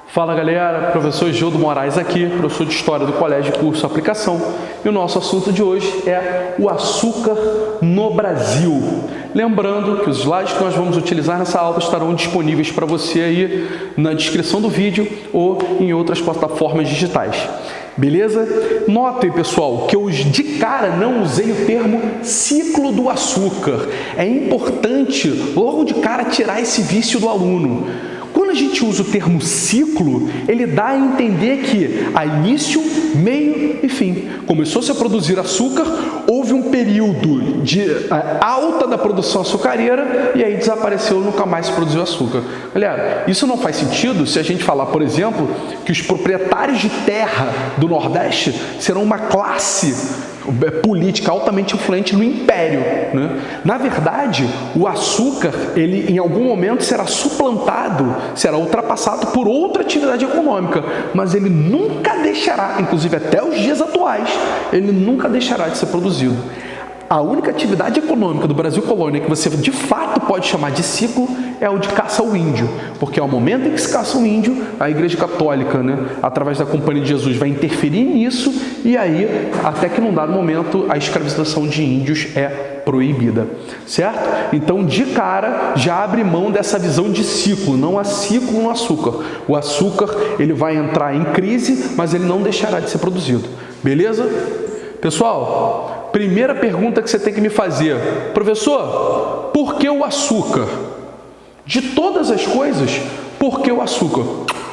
Fala galera, professor Gildo Moraes aqui, professor de História do Colégio Curso Aplicação. E o nosso assunto de hoje é o açúcar no Brasil. Lembrando que os slides que nós vamos utilizar nessa aula estarão disponíveis para você aí na descrição do vídeo ou em outras plataformas digitais. Beleza? Notem, pessoal, que eu de cara não usei o termo ciclo do açúcar. É importante, logo de cara, tirar esse vício do aluno. Quando a gente usa o termo ciclo, ele dá a entender que há início, meio e fim. Começou-se a produzir açúcar, houve um período de alta da produção açucareira e aí desapareceu, nunca mais se produziu açúcar. Galera, isso não faz sentido se a gente falar, por exemplo, que os proprietários de terra do Nordeste serão uma classe política altamente influente no império, né? Na verdade, o açúcar, ele em algum momento será suplantado, será ultrapassado por outra atividade econômica, mas ele nunca deixará, inclusive até os dias atuais, ele nunca deixará de ser produzido. A única atividade econômica do Brasil colônia que você de fato pode chamar de ciclo é o de caça ao índio, porque ao momento em que se caça um índio, a Igreja Católica, através da Companhia de Jesus, vai interferir nisso e aí, até que num dado momento, a escravização de índios é proibida, certo? Então, de cara, já abre mão dessa visão de ciclo, não há ciclo no açúcar. O açúcar, ele vai entrar em crise, mas ele não deixará de ser produzido, beleza? Pessoal, primeira pergunta que você tem que me fazer: professor, por que o açúcar? De todas as coisas, por que o açúcar?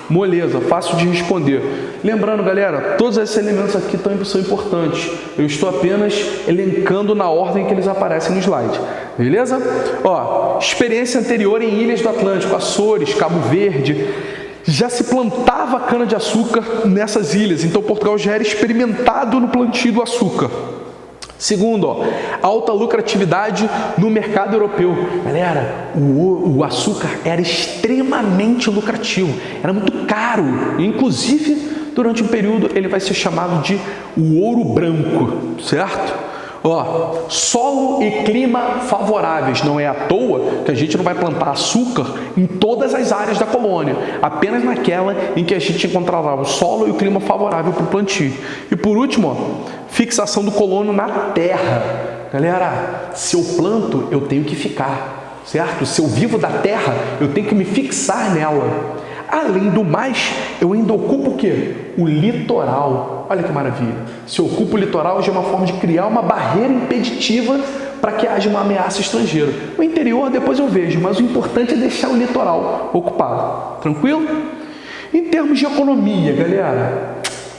Moleza, fácil de responder. Lembrando, galera, todos esses elementos aqui são importantes. Eu estou apenas elencando na ordem que eles aparecem no slide. Beleza? Ó, experiência anterior em ilhas do Atlântico, Açores, Cabo Verde. Já se plantava cana-de-açúcar nessas ilhas, então Portugal já era experimentado no plantio do açúcar. Segundo, alta lucratividade no mercado europeu. Galera, o açúcar era extremamente lucrativo, era muito caro. Inclusive, durante um período, ele vai ser chamado de o ouro branco, certo? Ó, solo e clima favoráveis. Não é à toa que a gente não vai plantar açúcar em todas as áreas da colônia, apenas naquela em que a gente encontrará o solo e o clima favorável para o plantio. E por último, ó, fixação do colono na terra. Galera, se eu planto, eu tenho que ficar, certo? Se eu vivo da terra, eu tenho que me fixar nela. Além do mais, eu ainda ocupo o quê? O litoral. Olha que maravilha. Se eu ocupo o litoral, já é uma forma de criar uma barreira impeditiva para que haja uma ameaça estrangeira. O interior depois eu vejo, mas o importante é deixar o litoral ocupado. Tranquilo? Em termos de economia, galera,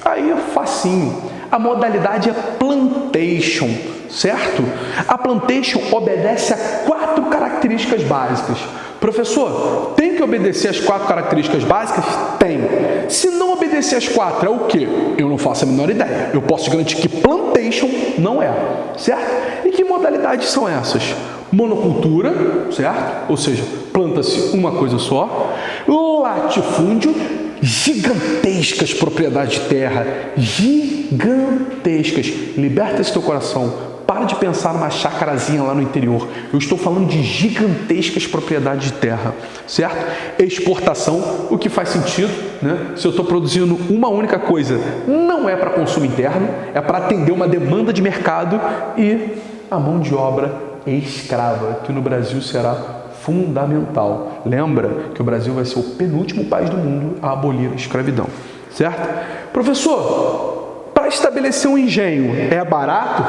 aí é facinho. A modalidade é plantation, certo? A plantation obedece a 4 características básicas. Professor, tem que obedecer as 4 características básicas? Tem. Se não obedecer as 4, é o quê? Eu não faço a menor ideia. Eu posso te garantir que plantation não é, certo? E que modalidades são essas? Monocultura, certo? Ou seja, planta-se uma coisa só. Latifúndio, gigantescas propriedades de terra, gigantescas. Liberta esse teu coração. Para de pensar numa chácarazinha lá no interior. Eu estou falando de gigantescas propriedades de terra, certo? Exportação, o que faz sentido, né? Se eu estou produzindo uma única coisa, não é para consumo interno, é para atender uma demanda de mercado e a mão de obra escrava, que no Brasil será fundamental. Lembra que o Brasil vai ser o penúltimo país do mundo a abolir a escravidão, certo? Professor, para estabelecer um engenho, é barato?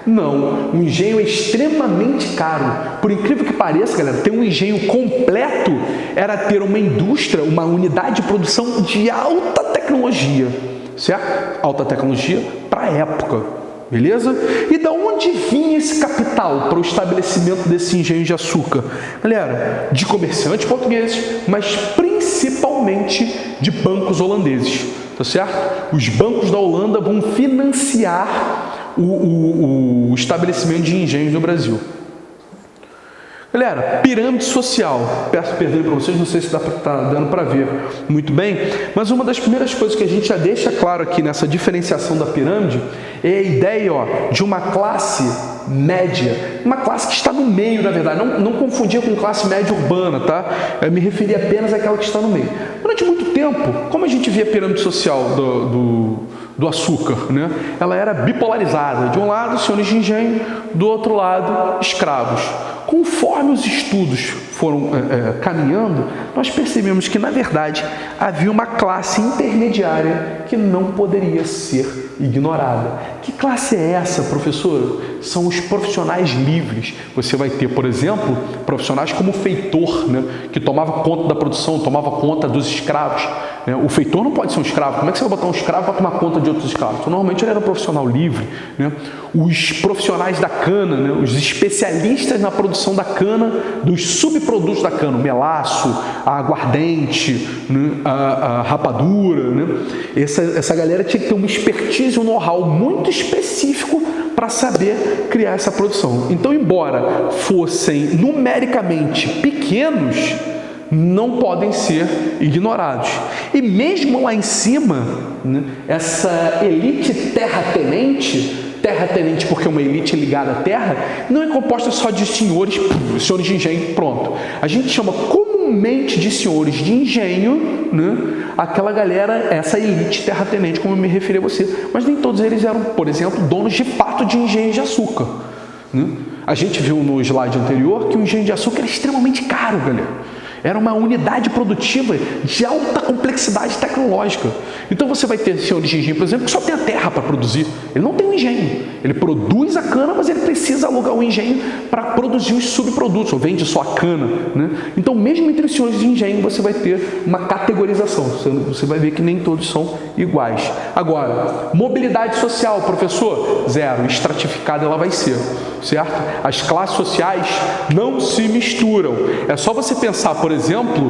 Não, o engenho é extremamente caro. Por incrível que pareça, galera, ter um engenho completo era ter uma indústria, uma unidade de produção de alta tecnologia, certo? Alta tecnologia para a época, beleza? E da onde vinha esse capital para o estabelecimento desse engenho de açúcar? Galera, de comerciantes portugueses, mas principalmente de bancos holandeses, tá certo? Os bancos da Holanda vão financiar o estabelecimento de engenhos no Brasil. Galera, pirâmide social. Peço perdão para vocês, não sei se está dando para ver muito bem, mas uma das primeiras coisas que a gente já deixa claro aqui nessa diferenciação da pirâmide é a ideia, ó, de uma classe média, uma classe que está no meio, na verdade. Não confundir com classe média urbana, tá? Eu me referi apenas àquela que está no meio. Durante muito tempo, tempo, como a gente vê a pirâmide social do açúcar, né? Ela era bipolarizada. De um lado, senhores de engenho, do outro lado, escravos. Conforme os estudos foram caminhando, nós percebemos que, na verdade, havia uma classe intermediária que não poderia ser ignorada. Que classe é essa, professor? São os profissionais livres. Você vai ter, por exemplo, profissionais como o feitor, né, que tomava conta da produção, tomava conta dos escravos. O feitor não pode ser um escravo. Como é que você vai botar um escravo para tomar conta de outros escravos? Então, normalmente ele era um profissional livre, né? Os profissionais da cana, né? Os especialistas na produção da cana, dos subprodutos da cana, o melaço, a aguardente, né? a rapadura, né? Essa galera tinha que ter uma expertise, um know-how muito específico para saber criar essa produção. Então, embora fossem numericamente pequenos, não podem ser ignorados. E mesmo lá em cima, né, essa elite terratenente porque é uma elite ligada à terra, não é composta só de senhores de engenho, pronto. A gente chama comumente de senhores de engenho, né, aquela galera, essa elite terratenente, como eu me referi a você. Mas nem todos eles eram, por exemplo, donos de fato de engenho de açúcar, né? A gente viu no slide anterior que o engenho de açúcar era extremamente caro, galera. Era uma unidade produtiva de alta complexidade tecnológica. Então você vai ter senhores de engenho, por exemplo, que só tem a terra para produzir. Ele não tem um engenho. Ele produz a cana, mas ele precisa alugar um engenho para produzir os subprodutos, ou vende só a cana, né? Então, mesmo entre os senhores de engenho, você vai ter uma categorização. Você vai ver que nem todos são iguais. Agora, mobilidade social, professor? Zero. Estratificada ela vai ser, certo? As classes sociais não se misturam. É só você pensar, por exemplo,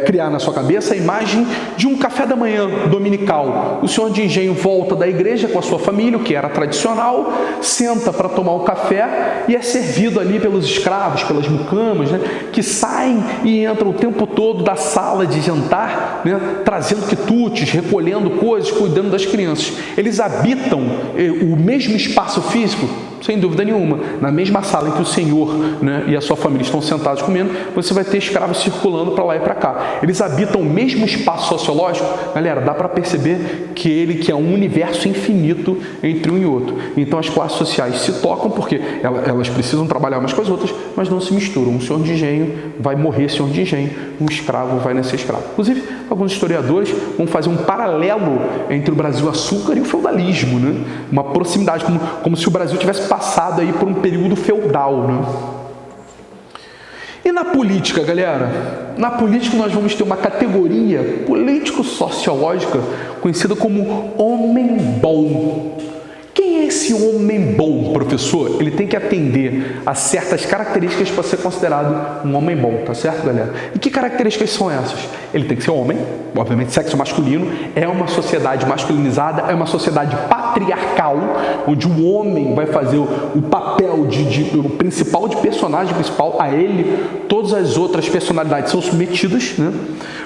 criar na sua cabeça a imagem de um café da manhã dominical. O senhor de engenho volta da igreja com a sua família, o que era tradicional, senta para tomar o café e é servido ali pelos escravos, pelas mucamas, né, que saem e entram o tempo todo da sala de jantar, né, trazendo quitutes, recolhendo coisas, cuidando das crianças. Eles habitam o mesmo espaço físico? Sem dúvida nenhuma. Na mesma sala em que o senhor, né, e a sua família estão sentados comendo, você vai ter escravos circulando para lá e para cá. Eles habitam o mesmo espaço sociológico? Galera, dá para perceber que é um universo infinito entre um e outro. Então as classes sociais se tocam porque elas precisam trabalhar umas com as outras, mas não se misturam. Um senhor de engenho vai morrer senhor de engenho, um escravo vai nascer escravo. Inclusive, alguns historiadores vão fazer um paralelo entre o Brasil açúcar e o feudalismo, né? Uma proximidade, como se o Brasil tivesse passado aí por um período feudal, né? E na política, galera? Na política nós vamos ter uma categoria político-sociológica conhecida como homem bom. Quem é esse homem bom, professor? Ele tem que atender a certas características para ser considerado um homem bom, tá certo, galera? E que características são essas? Ele tem que ser homem, obviamente sexo masculino, é uma sociedade masculinizada, é uma sociedade patriarcal, onde o homem vai fazer o papel o principal de personagem principal, a ele todas as outras personalidades são submetidas, né?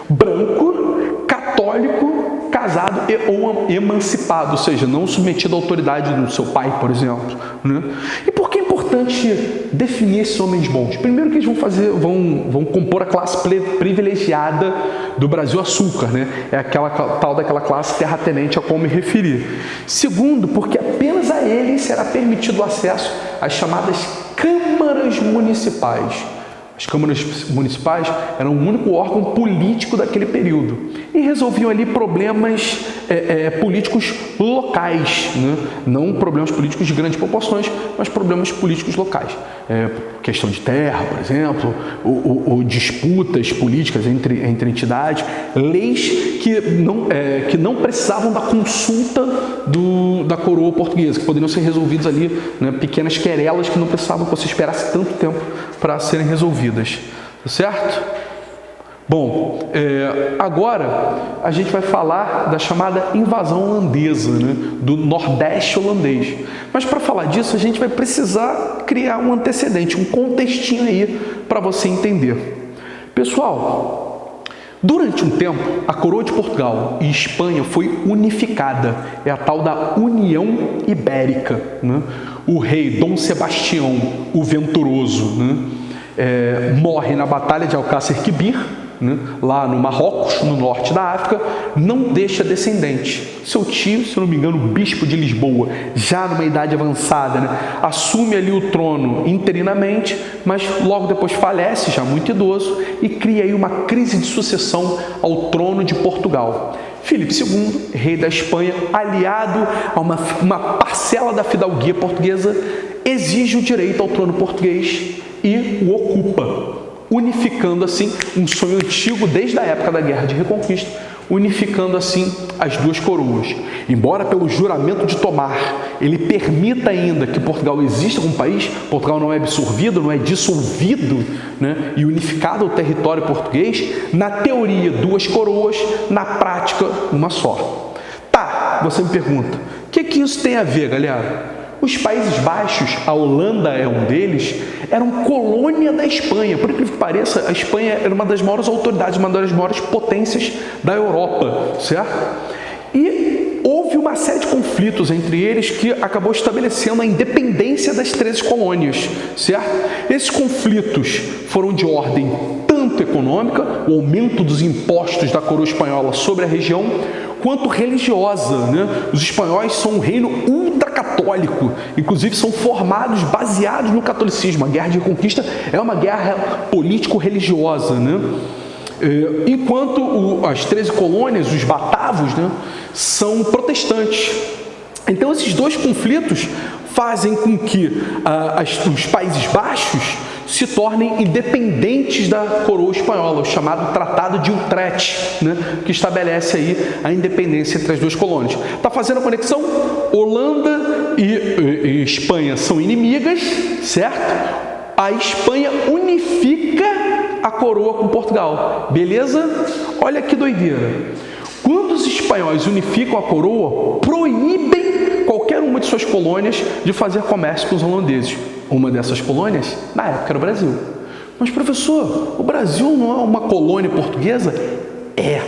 Branco, católico, casado ou emancipado, ou seja, não submetido à autoridade do seu pai, por exemplo, né? E por que é importante definir esses homens bons? Primeiro que eles vão compor a classe privilegiada do Brasil açúcar, né? É aquela tal daquela classe terratenente a qual me referi. Segundo, porque apenas a eles será permitido o acesso às chamadas câmaras municipais. As câmaras municipais eram o único órgão político daquele período e resolviam ali problemas políticos locais, né? Não problemas políticos de grandes proporções, mas problemas políticos locais. Questão de terra, por exemplo, ou disputas políticas entre entidades, leis que não precisavam da consulta da coroa portuguesa, que poderiam ser resolvidas ali, né? Pequenas querelas que não precisavam que você esperasse tanto tempo para serem resolvidas, certo? Bom, agora a gente vai falar da chamada invasão holandesa, né, do Nordeste holandês. Mas para falar disso, a gente vai precisar criar um antecedente, um contextinho aí para você entender. Pessoal, durante um tempo, a coroa de Portugal e Espanha foi unificada, é a tal da União Ibérica, né? O rei Dom Sebastião, o Venturoso, né, morre na Batalha de Alcácer Quibir, né, lá no Marrocos, no norte da África, não deixa descendente. Seu tio, se eu não me engano, o bispo de Lisboa, já numa idade avançada, né, assume ali o trono interinamente, mas logo depois falece, já muito idoso, e cria aí uma crise de sucessão ao trono de Portugal. Filipe II, rei da Espanha, aliado a uma parcela da fidalguia portuguesa, exige o direito ao trono português e o ocupa, unificando assim um sonho antigo desde a época da Guerra de Reconquista, unificando assim as duas coroas. Embora pelo juramento de Tomar ele permita ainda que Portugal exista como país, Portugal não é absorvido, não é dissolvido, né, e unificado ao território português, na teoria duas coroas, na prática uma só. Tá, você me pergunta, o que isso tem a ver, galera? Os Países Baixos, a Holanda é um deles, eram colônia da Espanha. Por incrível que pareça, a Espanha era uma das maiores autoridades, uma das maiores potências da Europa, certo? E houve uma série de conflitos entre eles que acabou estabelecendo a independência das 13 colônias, certo? Esses conflitos foram de ordem tanto econômica, o aumento dos impostos da coroa espanhola sobre a região, quanto religiosa, né? Os espanhóis são um reino ultracatólico, inclusive são formados baseados no catolicismo. A Guerra de Reconquista é uma guerra político-religiosa, né? Enquanto as 13 colônias, os batavos, né, são protestantes. Então esses dois conflitos fazem com que os Países Baixos se tornem independentes da coroa espanhola, o chamado Tratado de Utrecht, né, que estabelece aí a independência entre as duas colônias. Está fazendo a conexão? Holanda e Espanha são inimigas, certo? A Espanha unifica a coroa com Portugal, beleza? Olha que doideira. Quando os espanhóis unificam a coroa, proíbem qualquer uma de suas colônias de fazer comércio com os holandeses. Uma dessas colônias, na época, era o Brasil. Mas, professor, o Brasil não é uma colônia portuguesa? É,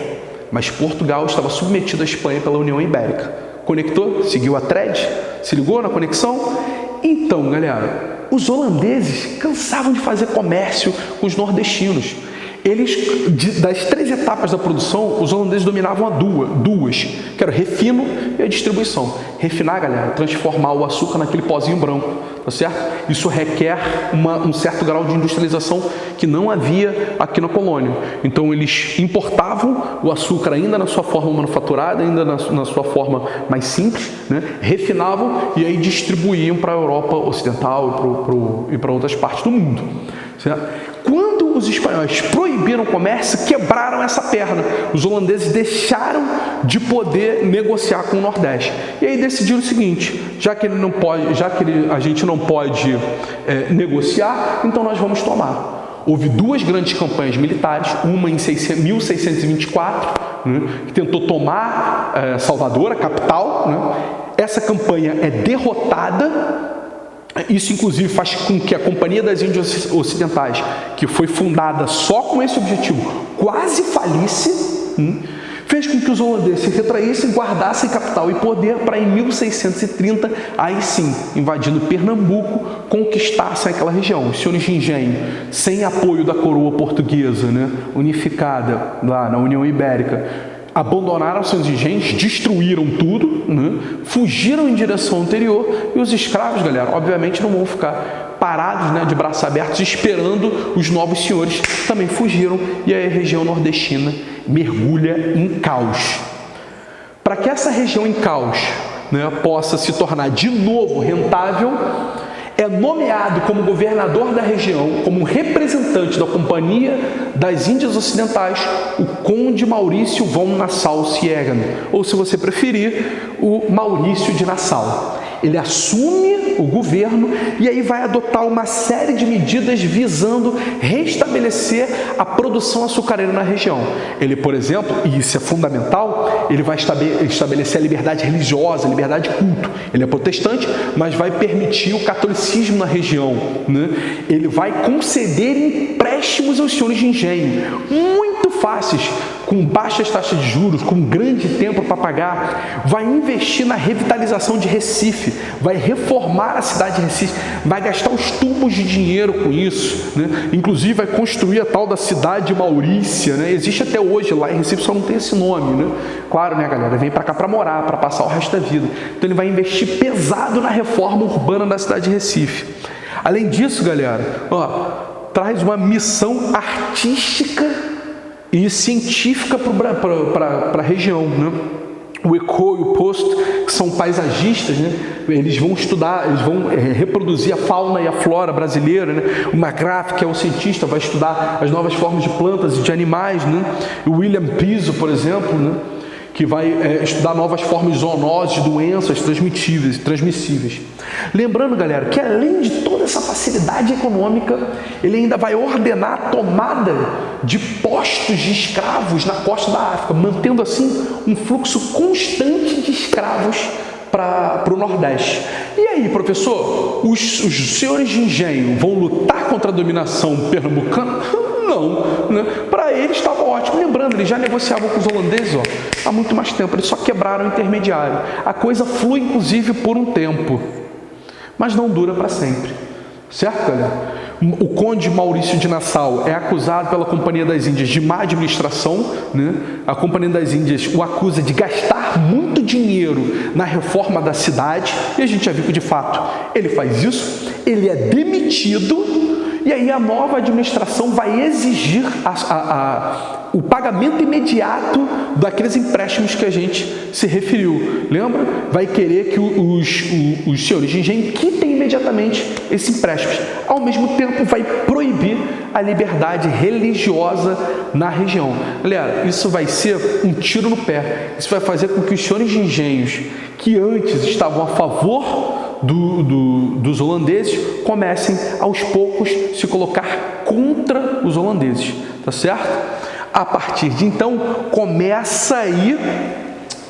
mas Portugal estava submetido à Espanha pela União Ibérica. Conectou? Seguiu a thread? Se ligou na conexão? Então, galera, os holandeses cansavam de fazer comércio com os nordestinos. Das 3 etapas da produção, os holandeses dominavam duas, que era o refino e a distribuição. Refinar, galera, transformar o açúcar naquele pozinho branco, tá certo? Isso requer um certo grau de industrialização que não havia aqui na colônia. Então, eles importavam o açúcar ainda na sua forma manufaturada, ainda na sua forma mais simples, né? Refinavam e aí distribuíam para a Europa Ocidental e para outras partes do mundo, certo? Quando os espanhóis proibiram o comércio, quebraram essa perna. Os holandeses deixaram de poder negociar com o Nordeste. E aí decidiram o seguinte: já que a gente não pode negociar, então nós vamos tomar. Houve 2 grandes campanhas militares, uma em 1624, né, que tentou tomar Salvador, a capital, né? Essa campanha é derrotada. Isso, inclusive, faz com que a Companhia das Índias Ocidentais, que foi fundada só com esse objetivo, quase falisse, fez com que os holandeses se retraíssem, guardassem capital e poder para, em 1630, aí sim, invadindo Pernambuco, conquistassem aquela região. Os senhores de engenho, sem apoio da coroa portuguesa, né, unificada lá na União Ibérica, abandonaram seus engenhos, destruíram tudo, né? Fugiram em direção ao interior, e os escravos, galera, obviamente não vão ficar parados, né, de braços abertos, esperando os novos senhores, também fugiram, e aí a região nordestina mergulha em caos. Para que essa região em caos, né, possa se tornar de novo rentável, é nomeado como governador da região, como representante da Companhia das Índias Ocidentais, o Conde Maurício von Nassau-Siegen, ou, se você preferir, o Maurício de Nassau. Ele assume o governo e aí vai adotar uma série de medidas visando restabelecer a produção açucareira na região. Ele, por exemplo, e isso é fundamental, ele vai estabelecer a liberdade religiosa, a liberdade de culto. Ele é protestante, mas vai permitir o catolicismo na região, né? Ele vai conceder empréstimos aos senhores de engenho, muito fáceis, com baixas taxas de juros, com grande tempo para pagar, vai investir na revitalização de Recife, vai reformar a cidade de Recife, vai gastar os tubos de dinheiro com isso, né? Inclusive vai construir a tal da cidade Maurícia, né? Existe até hoje lá em Recife, só não tem esse nome, né? Claro, né, galera? Vem para cá para morar, para passar o resto da vida. Então ele vai investir pesado na reforma urbana da cidade de Recife. Além disso, galera, traz uma missão artística e científica para a região, né? O ECO e o POST, que são paisagistas, né? Eles vão estudar, eles vão reproduzir a fauna e a flora brasileira, né? O McGrath, que é um cientista, vai estudar as novas formas de plantas e de animais, né? O William Piso, por exemplo, né? Que vai estudar novas formas de zoonose, de doenças transmissíveis. Lembrando, galera, que além de toda essa facilidade econômica, ele ainda vai ordenar a tomada de postos de escravos na costa da África, mantendo assim um fluxo constante de escravos para o Nordeste. E aí, professor, os senhores de engenho vão lutar contra a dominação pernambucana? Não, né? Para eles estava ótimo. Lembrando, eles já negociavam com os holandeses há muito mais tempo, eles só quebraram o intermediário. A coisa flui, inclusive, por um tempo, mas não dura para sempre. Certo, galera? O conde Maurício de Nassau é acusado pela Companhia das Índias de má administração, né? A Companhia das Índias o acusa de gastar muito dinheiro na reforma da cidade, e a gente já viu que, de fato, ele faz isso, ele é demitido. E aí a nova administração vai exigir o pagamento imediato daqueles empréstimos que a gente se referiu. Lembra? Vai querer que os senhores de engenho quitem imediatamente esses empréstimos. Ao mesmo tempo, vai proibir a liberdade religiosa na região. Galera, isso vai ser um tiro no pé. Isso vai fazer com que os senhores de engenhos, que antes estavam a favor dos holandeses, comecem aos poucos se colocar contra os holandeses, tá certo? A partir de então começa aí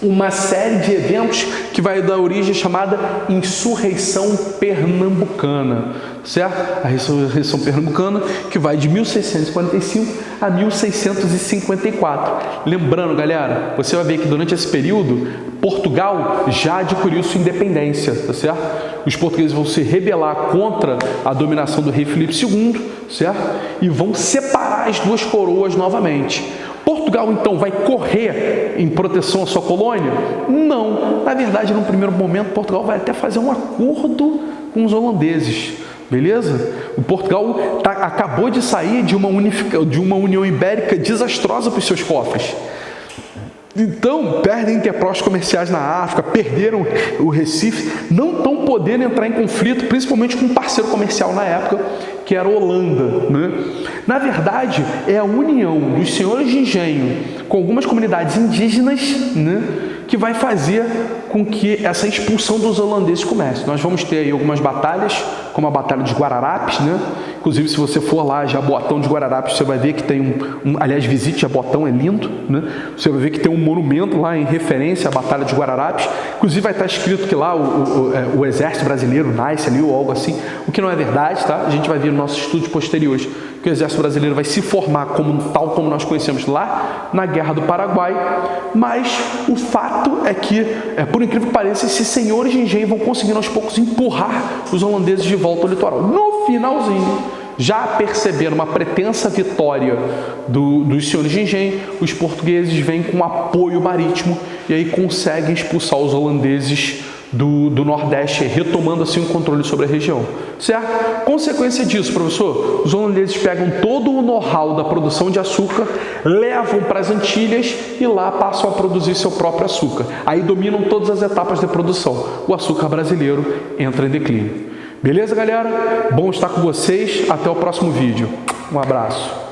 uma série de eventos que vai dar origem chamada Insurreição Pernambucana, certo? A Insurreição Pernambucana, que vai de 1645 a 1654. Lembrando, galera, você vai ver que durante esse período Portugal já adquiriu sua independência, tá certo? Os portugueses vão se rebelar contra a dominação do rei Filipe II, certo? E vão separar as duas coroas novamente. Portugal, então, vai correr em proteção à sua colônia? Não. Na verdade, num primeiro momento, Portugal vai até fazer um acordo com os holandeses. Beleza? O Portugal acabou de sair de uma União Ibérica desastrosa para os seus cofres. Então, perdem interpostos comerciais na África, perderam o Recife, não estão podendo entrar em conflito, principalmente com um parceiro comercial na época, que era a Holanda, né? Na verdade, é a união dos senhores de engenho com algumas comunidades indígenas, né, que vai fazer com que essa expulsão dos holandeses comece. Nós vamos ter aí algumas batalhas, como a Batalha de Guararapes, né? Inclusive, se você for lá, Jaboatão de Guararapes, você vai ver que tem aliás, visite Jaboatão, é lindo, né? Você vai ver que tem um monumento lá em referência à Batalha de Guararapes. Inclusive, vai estar escrito que lá o exército brasileiro nasce ali ou algo assim, o que não é verdade, tá? A gente vai ver no nosso estudo posteriores que o exército brasileiro vai se formar tal como nós conhecemos lá na Guerra do Paraguai, mas o fato é que, por incrível que pareça, esses senhores de engenho vão conseguindo aos poucos empurrar os holandeses de volta ao litoral. No finalzinho, já perceberam uma pretensa vitória dos senhores de engenho, os portugueses vêm com apoio marítimo e aí conseguem expulsar os holandeses do Nordeste, retomando assim o controle sobre a região, certo? Consequência disso, professor, os holandeses pegam todo o know-how da produção de açúcar, levam para as Antilhas e lá passam a produzir seu próprio açúcar. Aí dominam todas as etapas de produção. O açúcar brasileiro entra em declínio. Beleza, galera? Bom estar com vocês. Até o próximo vídeo. Um abraço.